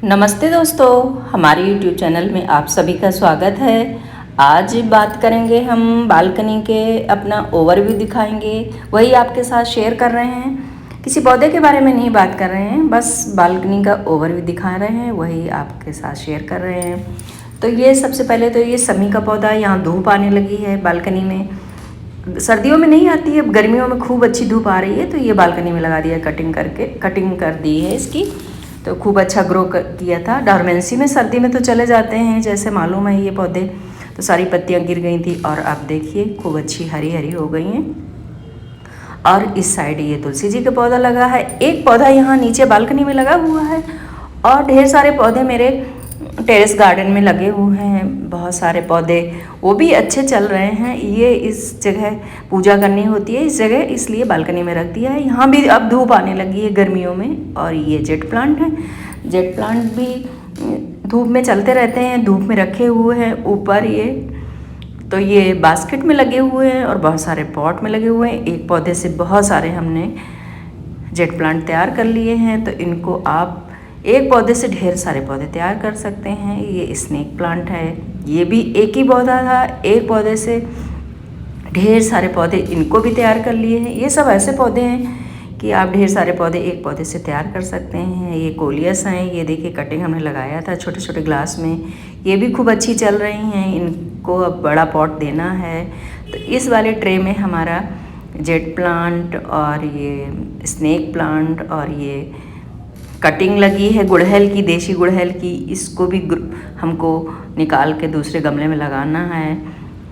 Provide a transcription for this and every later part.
नमस्ते दोस्तों, हमारे YouTube चैनल में आप सभी का स्वागत है। आज बात करेंगे हम बालकनी के, अपना ओवरव्यू दिखाएंगे, वही आपके साथ शेयर कर रहे हैं। किसी पौधे के बारे में नहीं बात कर रहे हैं, बस बालकनी का ओवरव्यू दिखा रहे हैं, वही आपके साथ शेयर कर रहे हैं। तो ये सबसे पहले तो ये समी का पौधा, यहाँ धूप आने लगी है बालकनी में। सर्दियों में नहीं आती है, गर्मियों में खूब अच्छी धूप आ रही है, तो ये बालकनी में लगा दिया, कटिंग कर दी है इसकी। तो खूब अच्छा ग्रो किया था। डॉर्मेंसी में सर्दी में तो चले जाते हैं, जैसे मालूम है ये पौधे, तो सारी पत्तियां गिर गई थी और अब देखिए खूब अच्छी हरी हरी हो गई हैं। और इस साइड ये तुलसी जी का पौधा लगा है, एक पौधा यहाँ नीचे बालकनी में लगा हुआ है, और ढेर सारे पौधे मेरे टेरेस गार्डन में लगे हुए हैं। बहुत सारे पौधे वो भी अच्छे चल रहे हैं। ये इस जगह पूजा करनी होती है, इस जगह, इसलिए बालकनी में रख दिया है। यहाँ भी अब धूप आने लगी है गर्मियों में। और ये जेट प्लांट है, जेट प्लांट भी धूप में चलते रहते हैं, धूप में रखे हुए हैं ऊपर। ये बास्केट में लगे हुए हैं और बहुत सारे पॉट में लगे हुए हैं। एक पौधे से बहुत सारे हमने जेट प्लांट तैयार कर लिए हैं, तो इनको आप एक पौधे से ढेर सारे पौधे तैयार कर सकते हैं। ये स्नेक प्लांट है, ये भी एक ही पौधा था, एक पौधे से ढेर सारे पौधे इनको भी तैयार कर लिए हैं। ये सब ऐसे पौधे हैं कि आप ढेर सारे पौधे एक पौधे से तैयार कर सकते हैं। ये कोलियस हैं, ये देखिए कटिंग हमने लगाया था छोटे छोटे ग्लास में, ये भी खूब अच्छी चल रही हैं। इनको अब बड़ा पॉट देना है। तो इस वाले ट्रे में हमारा जेट प्लांट और ये स्नेक प्लांट और ये कटिंग लगी है गुड़हल की, देसी गुड़हल की। इसको भी हमको निकाल के दूसरे गमले में लगाना है,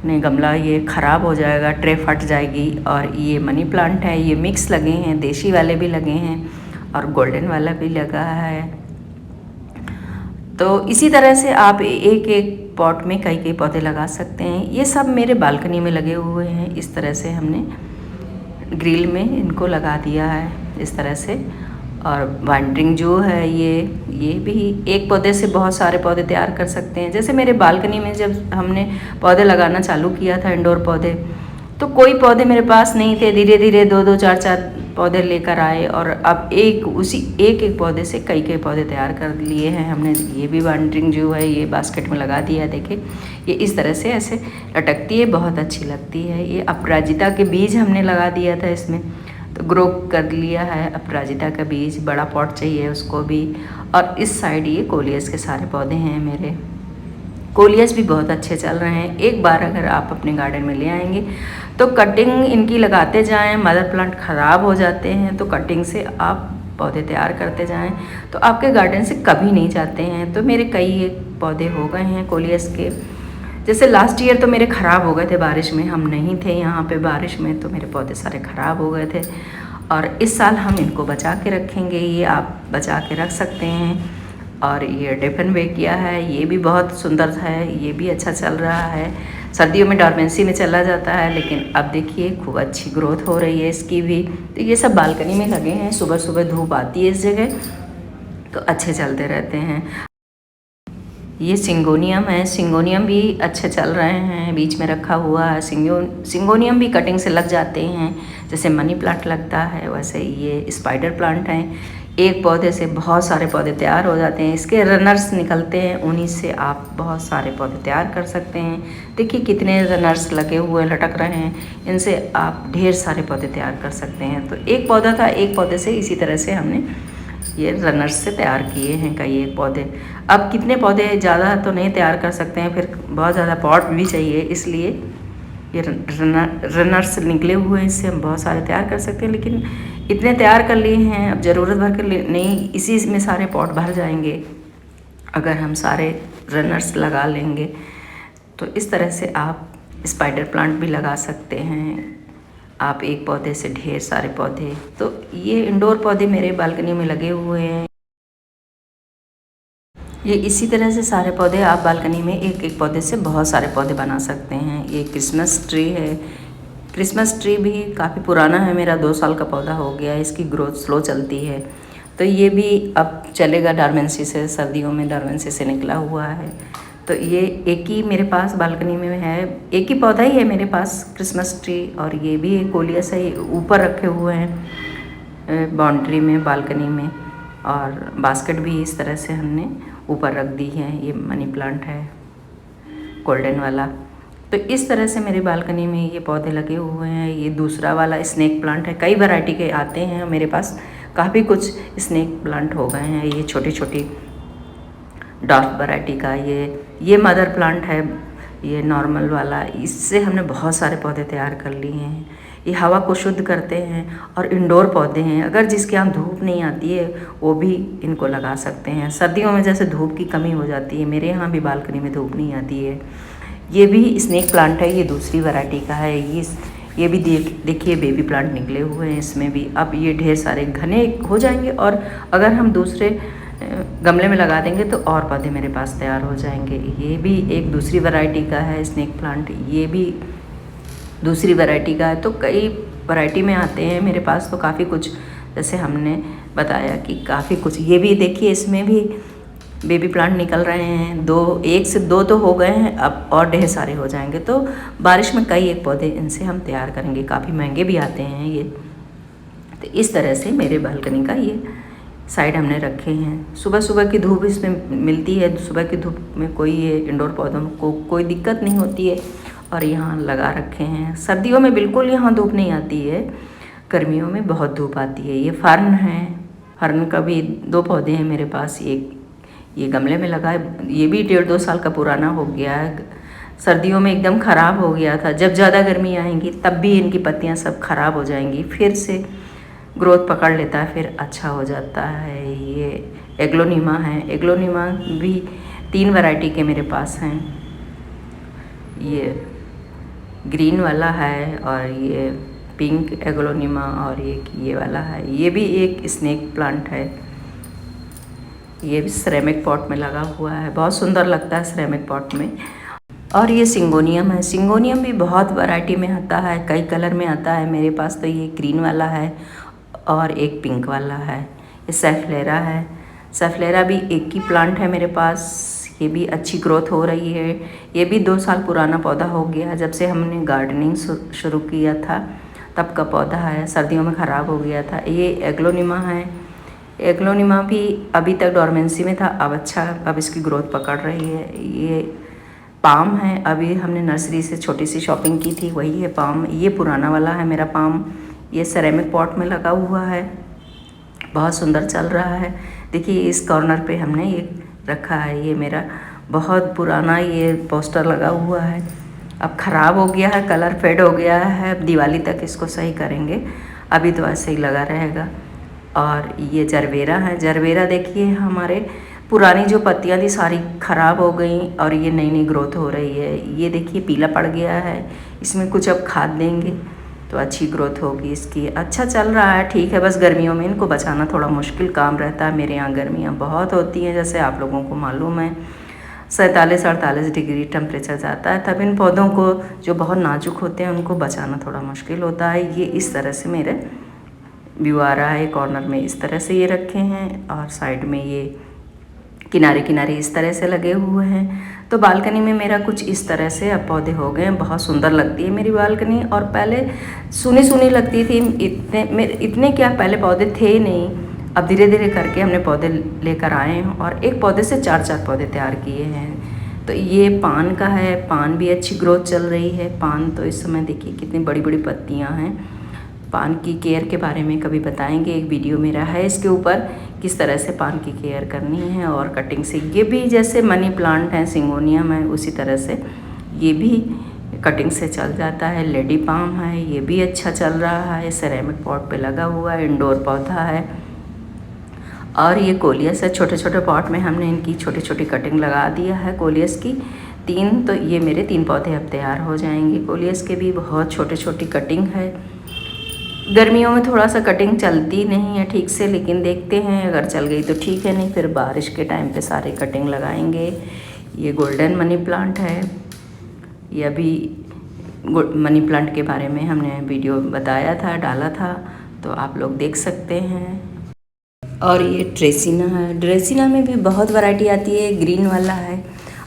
नहीं गमला ये ख़राब हो जाएगा, ट्रे फट जाएगी। और ये मनी प्लांट है, ये मिक्स लगे हैं, देसी वाले भी लगे हैं और गोल्डन वाला भी लगा है। तो इसी तरह से आप एक एक पॉट में कई कई पौधे लगा सकते हैं। ये सब मेरे बालकनी में लगे हुए हैं। इस तरह से हमने ग्रिल में इनको लगा दिया है, इस तरह से। और वाइंडरिंग जो है ये भी एक पौधे से बहुत सारे पौधे तैयार कर सकते हैं। जैसे मेरे बालकनी में जब हमने पौधे लगाना चालू किया था, इंडोर पौधे, तो कोई पौधे मेरे पास नहीं थे। धीरे धीरे दो दो चार चार पौधे लेकर आए और अब एक एक पौधे से कई कई पौधे तैयार कर लिए हैं हमने। ये भी वाइंडरिंग जो है ये बास्केट में लगा दिया है, देखिए ये इस तरह से ऐसे लटकती है, बहुत अच्छी लगती है। ये अपराजिता के बीज हमने लगा दिया था इसमें, तो ग्रो कर लिया है अपराजिता का बीज। बड़ा पॉट चाहिए उसको भी। और इस साइड ये कोलियस के सारे पौधे हैं मेरे। कोलियस भी बहुत अच्छे चल रहे हैं। एक बार अगर आप अपने गार्डन में ले आएंगे तो कटिंग इनकी लगाते जाएं। मदर प्लांट ख़राब हो जाते हैं, तो कटिंग से आप पौधे तैयार करते जाएं, तो आपके गार्डन से कभी नहीं जाते हैं। तो मेरे कई एक पौधे हो गए हैं कोलियस के। जैसे लास्ट ईयर तो मेरे ख़राब हो गए थे बारिश में, हम नहीं थे यहाँ पे बारिश में, तो मेरे पौधे सारे ख़राब हो गए थे। और इस साल हम इनको बचा के रखेंगे, ये आप बचा के रख सकते हैं। और ये डेफन वे किया है, ये भी बहुत सुंदर है, ये भी अच्छा चल रहा है। सर्दियों में डॉर्मेंसी में चला जाता है, लेकिन अब देखिए खूब अच्छी ग्रोथ हो रही है इसकी भी। तो ये सब बालकनी में लगे हैं, सुबह सुबह धूप आती है इस जगह, तो अच्छे चलते रहते हैं। ये सिंगोनियम है, सिंगोनियम भी अच्छे चल रहे हैं, बीच में रखा हुआ है। सिंगोनियम भी कटिंग से लग जाते हैं, जैसे मनी प्लांट लगता है वैसे ये स्पाइडर प्लांट हैं। एक पौधे से बहुत सारे पौधे तैयार हो जाते हैं, इसके रनर्स निकलते हैं, उन्हीं से आप बहुत सारे पौधे तैयार कर सकते हैं। देखिए कितने रनर्स लगे हुए लटक रहे हैं, इनसे आप ढेर सारे पौधे तैयार कर सकते हैं। तो एक पौधा था, एक पौधे से इसी तरह से हमने ये रनर्स से तैयार किए हैं कई एक पौधे। अब कितने पौधे ज़्यादा तो नहीं तैयार कर सकते हैं, फिर बहुत ज़्यादा पॉट भी चाहिए, इसलिए ये रनर्स निकले हुए हैं, इससे हम बहुत सारे तैयार कर सकते हैं। लेकिन इतने तैयार कर लिए हैं, अब ज़रूरत भर के नहीं, इसी में सारे पॉट भर जाएंगे अगर हम सारे रनर्स लगा लेंगे। तो इस तरह से आप स्पाइडर प्लांट भी लगा सकते हैं, आप एक पौधे से ढेर सारे पौधे। तो ये इंडोर पौधे मेरे बालकनी में लगे हुए हैं। ये इसी तरह से सारे पौधे आप बालकनी में एक एक पौधे से बहुत सारे पौधे बना सकते हैं। ये क्रिसमस ट्री है, क्रिसमस ट्री भी काफ़ी पुराना है मेरा, 2 साल का पौधा हो गया है, इसकी ग्रोथ स्लो चलती है। तो ये भी अब चलेगा डॉर्मेंसी से, सर्दियों में डॉर्मेंसी से निकला हुआ है। तो ये एक ही मेरे पास बालकनी में है, एक ही पौधा ही है मेरे पास क्रिसमस ट्री। और ये भी कोलियस है, ऊपर रखे हुए हैं बाउंड्री में, बालकनी में। और बास्केट भी इस तरह से हमने ऊपर रख दी है। ये मनी प्लांट है गोल्डन वाला। तो इस तरह से मेरी बालकनी में ये पौधे लगे हुए हैं। ये दूसरा वाला स्नेक प्लांट है। कई वैरायटी के आते हैं मेरे पास, काफ़ी कुछ स्नेक प्लांट हो गए हैं। ये छोटी छोटी डॉर्फ वैरायटी का ये मदर प्लांट है, ये नॉर्मल वाला। इससे हमने बहुत सारे पौधे तैयार कर लिए हैं। ये हवा को शुद्ध करते हैं और इंडोर पौधे हैं। अगर जिसके यहाँ धूप नहीं आती है वो भी इनको लगा सकते हैं। सर्दियों में जैसे धूप की कमी हो जाती है, मेरे यहाँ भी बालकनी में धूप नहीं आती है। ये भी स्नेक प्लांट है, ये दूसरी वैरायटी का है। ये भी देखिए बेबी प्लांट निकले हुए हैं इसमें भी। अब ये ढेर सारे घने हो जाएंगे और अगर हम दूसरे गमले में लगा देंगे तो और पौधे मेरे पास तैयार हो जाएंगे। ये भी एक दूसरी वैरायटी का है स्नेक प्लांट, ये भी दूसरी वैरायटी का है। तो कई वैरायटी में आते हैं मेरे पास, तो काफ़ी कुछ जैसे हमने बताया कि काफ़ी कुछ। ये भी देखिए इसमें भी बेबी प्लांट निकल रहे हैं। एक से दो तो हो गए हैं, अब और ढेर सारे हो जाएंगे। तो बारिश में कई एक पौधे इनसे हम तैयार करेंगे। काफ़ी महंगे भी आते हैं ये। तो इस तरह से मेरे बालकनी का ये साइड हमने रखे हैं। सुबह सुबह की धूप इसमें मिलती है, सुबह की धूप में कोई ये इंडोर पौधों को कोई दिक्कत नहीं होती है और यहाँ लगा रखे हैं। सर्दियों में बिल्कुल यहाँ धूप नहीं आती है, गर्मियों में बहुत धूप आती है। ये फर्न है, फर्न का भी 2 पौधे हैं मेरे पास। ये गमले में लगा है, ये भी 1.5-2 साल का पुराना हो गया है। सर्दियों में एकदम ख़राब हो गया था। जब ज़्यादा गर्मी आएंगी तब भी इनकी पत्तियाँ सब ख़राब हो जाएंगी, फिर से ग्रोथ पकड़ लेता है, फिर अच्छा हो जाता है। ये एग्लोनिमा है, एग्लोनिमा भी 3 वैरायटी के मेरे पास हैं। ये ग्रीन वाला है और ये पिंक एग्लोनिमा और ये वाला है। ये भी एक स्नेक प्लांट है। ये भी सिरेमिक पॉट में लगा हुआ है, बहुत सुंदर लगता है सिरेमिक पॉट में। और ये सिंगोनियम है। सिंगोनियम भी बहुत वैरायटी में आता है, कई कलर में आता है मेरे पास। तो ये ग्रीन वाला है और एक पिंक वाला है। ये सैफलेरा है। सैफलेरा भी एक ही प्लांट है मेरे पास। ये भी अच्छी ग्रोथ हो रही है। ये भी 2 साल पुराना पौधा हो गया, जब से हमने गार्डनिंग शुरू किया था तब का पौधा है। सर्दियों में ख़राब हो गया था। ये एग्लोनिमा है। एग्लोनिमा भी अभी तक डोरमेंसी में था, अब इसकी ग्रोथ पकड़ रही है। ये पाम है, अभी हमने नर्सरी से छोटी सी शॉपिंग की थी, वही है पाम। ये पुराना वाला है मेरा पाम। ये सिरेमिक पॉट में लगा हुआ है, बहुत सुंदर चल रहा है। देखिए इस कॉर्नर पे हमने ये रखा है। ये मेरा बहुत पुराना ये पोस्टर लगा हुआ है, अब ख़राब हो गया है, कलर फेड हो गया है। अब दिवाली तक इसको सही करेंगे, अभी तो ऐसे ही लगा रहेगा। और ये जरबेरा है। जरबेरा देखिए हमारे पुरानी जो पत्तियां थी सारी ख़राब हो गई और ये नई नई ग्रोथ हो रही है। ये देखिए पीला पड़ गया है, इसमें कुछ अब खाद देंगे तो अच्छी ग्रोथ होगी इसकी। अच्छा चल रहा है, ठीक है। बस गर्मियों में इनको बचाना थोड़ा मुश्किल काम रहता है। मेरे यहाँ गर्मियाँ बहुत होती हैं, जैसे आप लोगों को मालूम है। 47-48 डिग्री टेम्परेचर जाता है, तब इन पौधों को जो बहुत नाजुक होते हैं उनको बचाना थोड़ा मुश्किल होता है। ये इस तरह से मेरे व्यू आ रहा है। कॉर्नर में इस तरह से ये रखे हैं और साइड में ये किनारे किनारे इस तरह से लगे हुए हैं। तो बालकनी में मेरा कुछ इस तरह से अब पौधे हो गए हैं। बहुत सुंदर लगती है मेरी बालकनी। और पहले सुनी सुनी लगती थी, इतने क्या पहले पौधे थे नहीं। अब धीरे धीरे करके हमने पौधे लेकर आए हैं और एक पौधे से 4-4 पौधे तैयार किए हैं। तो ये पान का है, पान भी अच्छी ग्रोथ चल रही है। पान तो इस समय देखिए कितनी बड़ी बड़ी पत्तियाँ हैं। पान की केयर के बारे में कभी बताएंगे, एक वीडियो मेरा है इसके ऊपर, किस तरह से पान की केयर करनी है और कटिंग से। ये भी जैसे मनी प्लांट है, सिंगोनियम है, उसी तरह से ये भी कटिंग से चल जाता है। लेडी पाम है, ये भी अच्छा चल रहा है, सिरेमिक पॉट पे लगा हुआ है, इंडोर पौधा है। और ये कोलियस है, छोटे छोटे पॉट में हमने इनकी छोटी छोटी कटिंग लगा दिया है कोलियस की 3। तो ये मेरे 3 पौधे अब तैयार हो जाएंगे। कोलियस के भी बहुत छोटी छोटी कटिंग है। गर्मियों में थोड़ा सा कटिंग चलती नहीं है ठीक से, लेकिन देखते हैं, अगर चल गई तो ठीक है, नहीं फिर बारिश के टाइम पे सारे कटिंग लगाएंगे। ये गोल्डन मनी प्लांट है। ये अभी मनी प्लांट के बारे में हमने वीडियो बताया था, डाला था, तो आप लोग देख सकते हैं। और ये ड्रेसिना है। ड्रेसिना में भी बहुत वैरायटी आती है, ग्रीन वाला है।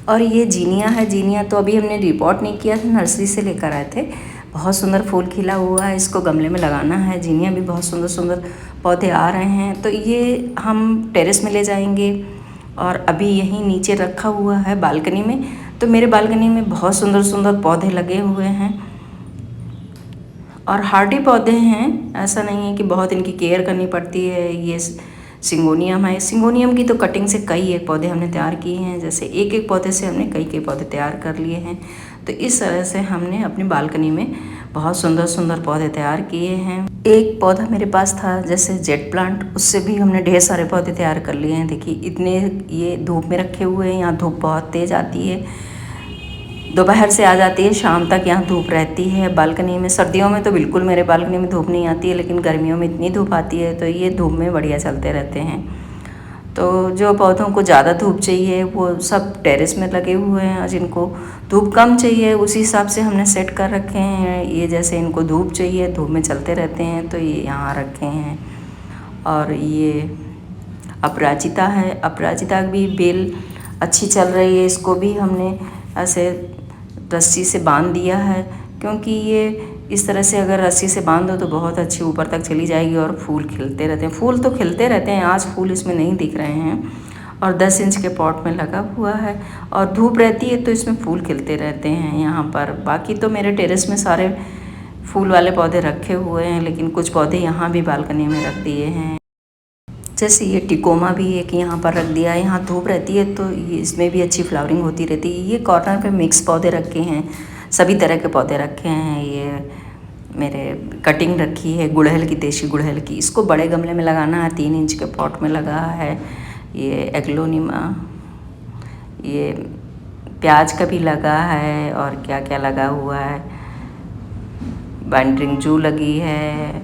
और ये जीनिया है। जीनिया तो अभी हमने रिपोर्ट नहीं किया था, नर्सरी से लेकर आए थे। बहुत सुंदर फूल खिला हुआ है, इसको गमले में लगाना है। जीनिया भी बहुत सुंदर सुंदर पौधे आ रहे हैं, तो ये हम टेरेस में ले जाएंगे। और अभी यहीं नीचे रखा हुआ है बालकनी में। तो मेरे बालकनी में बहुत सुंदर सुंदर पौधे लगे हुए हैं और हार्डी पौधे हैं, ऐसा नहीं है कि बहुत इनकी केयर करनी पड़ती है। ये सिंगोनियम है। सिंगोनियम की तो कटिंग से कई एक पौधे हमने तैयार किए हैं, जैसे एक एक पौधे से हमने कई पौधे तैयार कर लिए हैं। तो इस तरह से हमने अपनी बालकनी में बहुत सुंदर सुंदर पौधे तैयार किए हैं। एक पौधा मेरे पास था जैसे जेट प्लांट, उससे भी हमने ढेर सारे पौधे तैयार कर लिए हैं। देखिए इतने ये धूप में रखे हुए हैं, यहाँ धूप बहुत तेज़ आती है, दोपहर से आ जाती है, शाम तक यहाँ धूप रहती है बालकनी में। सर्दियों में तो बिल्कुल मेरे बालकनी में धूप नहीं आती है, लेकिन गर्मियों में इतनी धूप आती है, तो ये धूप में बढ़िया चलते रहते हैं। तो जो पौधों को ज़्यादा धूप चाहिए वो सब टेरेस में लगे हुए हैं, और जिनको धूप कम चाहिए उसी हिसाब से हमने सेट कर रखे हैं। ये जैसे इनको धूप चाहिए, धूप में चलते रहते हैं, तो ये यहाँ रखे हैं। और ये अपराजिता है, अपराजिता भी बेल अच्छी चल रही है, इसको भी हमने ऐसे रस्सी से बांध दिया है, क्योंकि ये इस तरह से अगर रस्सी से बांध दो तो बहुत अच्छी ऊपर तक चली जाएगी और फूल खिलते रहते हैं। फूल तो खिलते रहते हैं, आज फूल इसमें नहीं दिख रहे हैं। और 10 इंच के पॉट में लगा हुआ है, और धूप रहती है तो इसमें फूल खिलते रहते हैं यहाँ पर। बाकी तो मेरे टेरेस में सारे फूल वाले पौधे रखे हुए हैं, लेकिन कुछ पौधे यहाँ भी बालकनी में रख दिए हैं। जैसे ये टिकोमा भी एक यहाँ पर रख दिया है, यहाँ धूप रहती है तो ये इसमें भी अच्छी फ्लावरिंग होती रहती है। ये कॉर्नर पे मिक्स पौधे रखे हैं, सभी तरह के पौधे रखे हैं। ये मेरे कटिंग रखी है गुड़हल की, देशी गुड़हल की, इसको बड़े गमले में लगाना है, 3 इंच के पॉट में लगा है। ये एग्लोनिमा, ये प्याज का भी लगा है, और क्या क्या लगा हुआ है, वाइंडरिंग जू लगी है,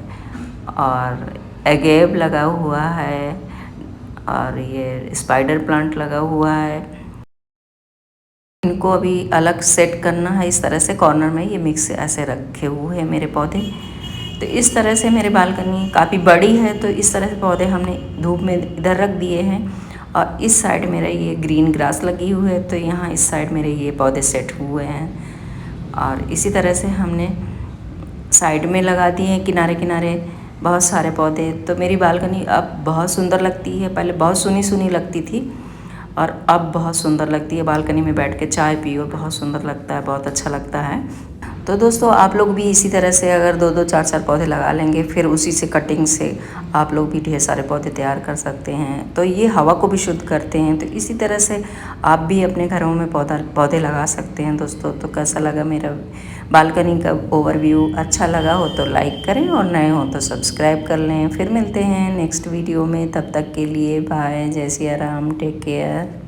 और एगेव लगा हुआ है, और ये स्पाइडर प्लांट लगा हुआ है। इनको अभी अलग सेट करना है। इस तरह से कॉर्नर में ये मिक्स ऐसे रखे हुए हैं मेरे पौधे। तो इस तरह से मेरे बालकनी काफ़ी बड़ी है, तो इस तरह से पौधे हमने धूप में इधर रख दिए हैं। और इस साइड मेरा ये ग्रीन ग्रास लगी हुई है, तो यहाँ इस साइड मेरे ये पौधे सेट हुए हैं। और इसी तरह से हमने साइड में लगा दिए हैं किनारे किनारे बहुत सारे पौधे। तो मेरी बालकनी अब बहुत सुंदर लगती है, पहले बहुत सुनी सुनी लगती थी और अब बहुत सुंदर लगती है। बालकनी में बैठ के चाय पियो, बहुत सुंदर लगता है, बहुत अच्छा लगता है। तो दोस्तों आप लोग भी इसी तरह से अगर 2-2 4-4 पौधे लगा लेंगे, फिर उसी से कटिंग से आप लोग भी ढेर सारे पौधे तैयार कर सकते हैं। तो ये हवा को भी शुद्ध करते हैं, तो इसी तरह से आप भी अपने घरों में पौधे लगा सकते हैं दोस्तों। तो कैसा लगा मेरा बालकनी का ओवरव्यू? अच्छा लगा हो तो लाइक करें, और नए हो तो सब्सक्राइब कर लें। फिर मिलते हैं नेक्स्ट वीडियो में, तब तक के लिए बाय, जय सिया राम, टेक केयर।